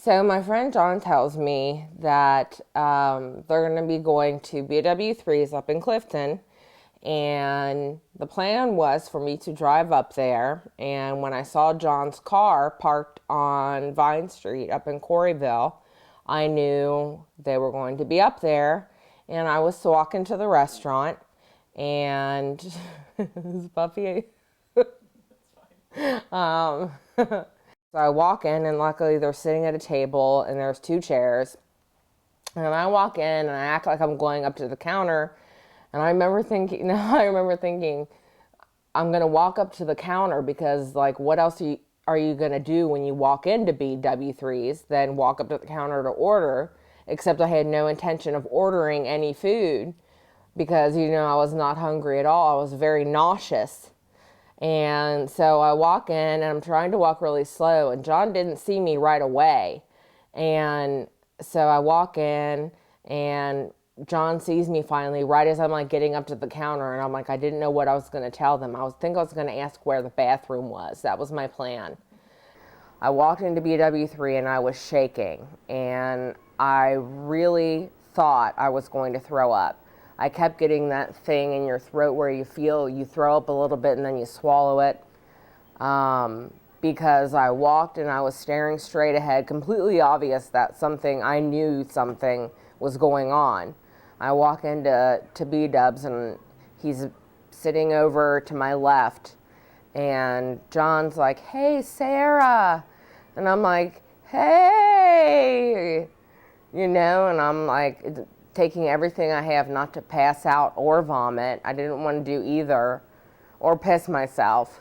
So my friend John tells me that they're going to be going to BW3's up in Clifton, and the plan was for me to drive up there. And when I saw John's car parked on Vine Street up in Coreyville, I knew they were going to be up there. And I was walking to the restaurant, and is Buffy? um, So I walk in, and luckily they're sitting at a table, and there's two chairs. And I walk in, and I act like I'm going up to the counter. And I remember thinking, I'm gonna walk up to the counter because, like, what else are you gonna do when you walk into BW3's? Then walk up to the counter to order. Except I had no intention of ordering any food because I was not hungry at all. I was very nauseous. And so I walk in, and I'm trying to walk really slow, and John didn't see me right away. And so I walk in, and John sees me finally right as I'm like getting up to the counter, and I'm like, I didn't know what I was going to tell them. I was going to ask where the bathroom was. That was my plan. I walked into BW3 and I was shaking, and I really thought I was going to throw up. I kept getting that thing in your throat where you feel you throw up a little bit and then you swallow it. Because I walked and I was staring straight ahead, completely obvious that I knew something was going on. I walk into B-Dubs, and he's sitting over to my left, and John's like, "Hey, Sarah," and I'm like, "Hey," and I'm like taking everything I have not to pass out or vomit. I didn't want to do either, or piss myself.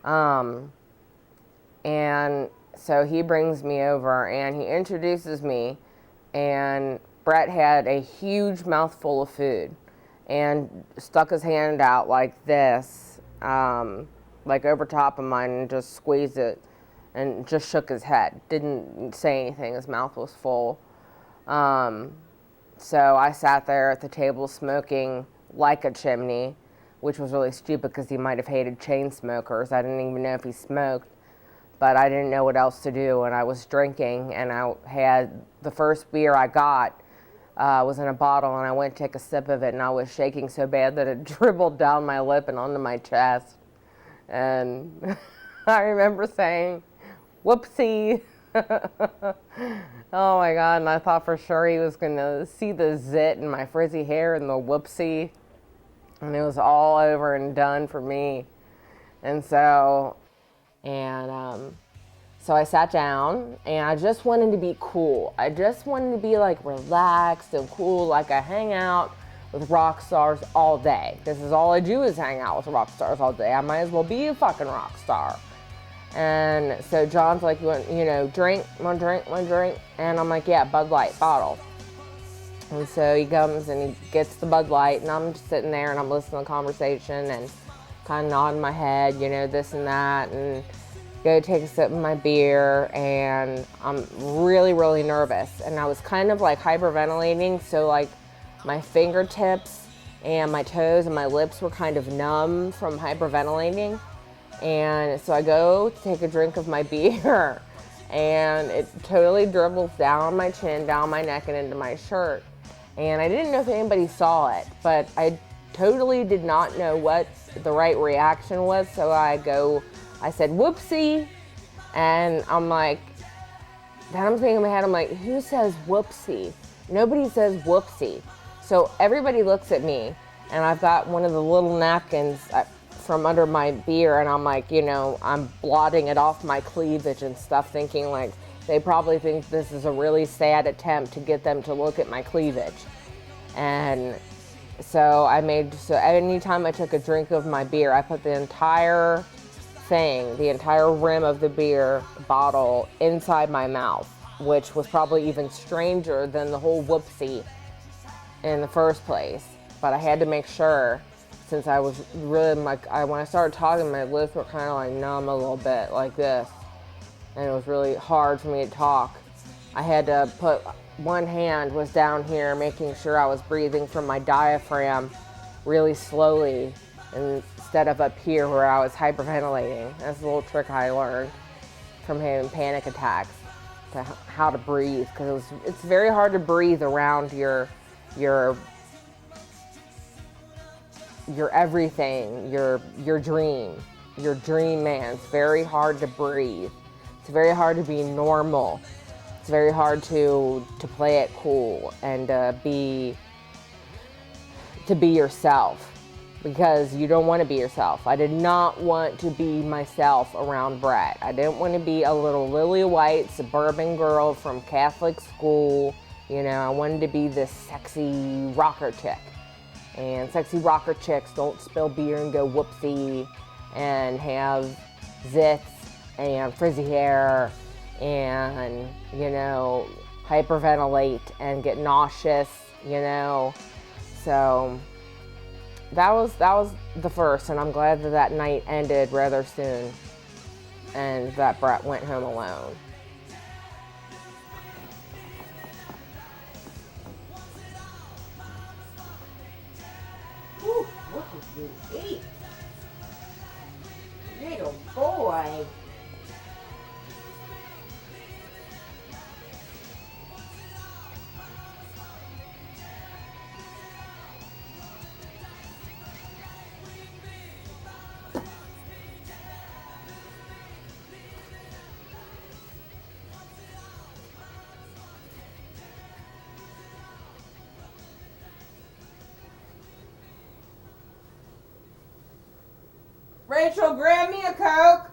And so he brings me over, and he introduces me, and Brett had a huge mouthful of food and stuck his hand out like this, like over top of mine, and just squeezed it and just shook his head. Didn't say anything. His mouth was full. So I sat there at the table smoking like a chimney, which was really stupid because he might have hated chain smokers. I didn't even know if he smoked, but I didn't know what else to do. And I was drinking, and I had the first beer I got was in a bottle, and I went to take a sip of it, and I was shaking so bad that it dribbled down my lip and onto my chest. And I remember saying, "Whoopsie." Oh my God, and I thought for sure he was going to see the zit in my frizzy hair and the whoopsie, and it was all over and done for me. And so I sat down, and I just wanted to be cool. I just wanted to be like relaxed and cool, like I hang out with rock stars all day. This is all I do, is hang out with rock stars all day. I might as well be a fucking rock star. And so John's like, "You want, drink? Want drink? And I'm like, "Yeah, Bud Light bottle." And so he comes and he gets the Bud Light, and I'm just sitting there and I'm listening to the conversation and kind of nodding my head, this and that, and go take a sip of my beer, and I'm really, really nervous. And I was kind of like hyperventilating, so like my fingertips and my toes and my lips were kind of numb from hyperventilating. And so I go to take a drink of my beer, and it totally dribbles down my chin, down my neck, and into my shirt. And I didn't know if anybody saw it, but I totally did not know what the right reaction was. So I said, "Whoopsie." And I'm like, then I'm thinking in my head, I'm like, who says whoopsie? Nobody says whoopsie. So everybody looks at me, and I've got one of the little napkins from under my beer, and I'm like, I'm blotting it off my cleavage and stuff, thinking like they probably think this is a really sad attempt to get them to look at my cleavage. And so anytime I took a drink of my beer, I put the entire rim of the beer bottle inside my mouth, which was probably even stranger than the whole whoopsie in the first place. But I had to make sure, since I was really when I started talking, my lips were kind of like numb a little bit, like this. And it was really hard for me to talk. I had to put one hand was down here, making sure I was breathing from my diaphragm really slowly, instead of up here where I was hyperventilating. That's a little trick I learned from having panic attacks. to how to breathe, because it's very hard to breathe around your everything, your dream man. It's very hard to breathe. It's very hard to be normal. It's very hard to play it cool and be yourself, because you don't want to be yourself. I did not want to be myself around Bret. I didn't want to be a little lily white suburban girl from Catholic school. You know, I wanted to be this sexy rocker chick. And sexy rocker chicks don't spill beer and go whoopsie and have zits and frizzy hair and, you know, hyperventilate and get nauseous, you know. So that was the first, and I'm glad that night ended rather soon and that Bret went home alone. Ooh, what did you eat? Little boy. Rachel, grab me a Coke.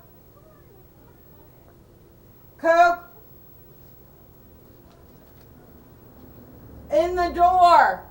Coke. In the door.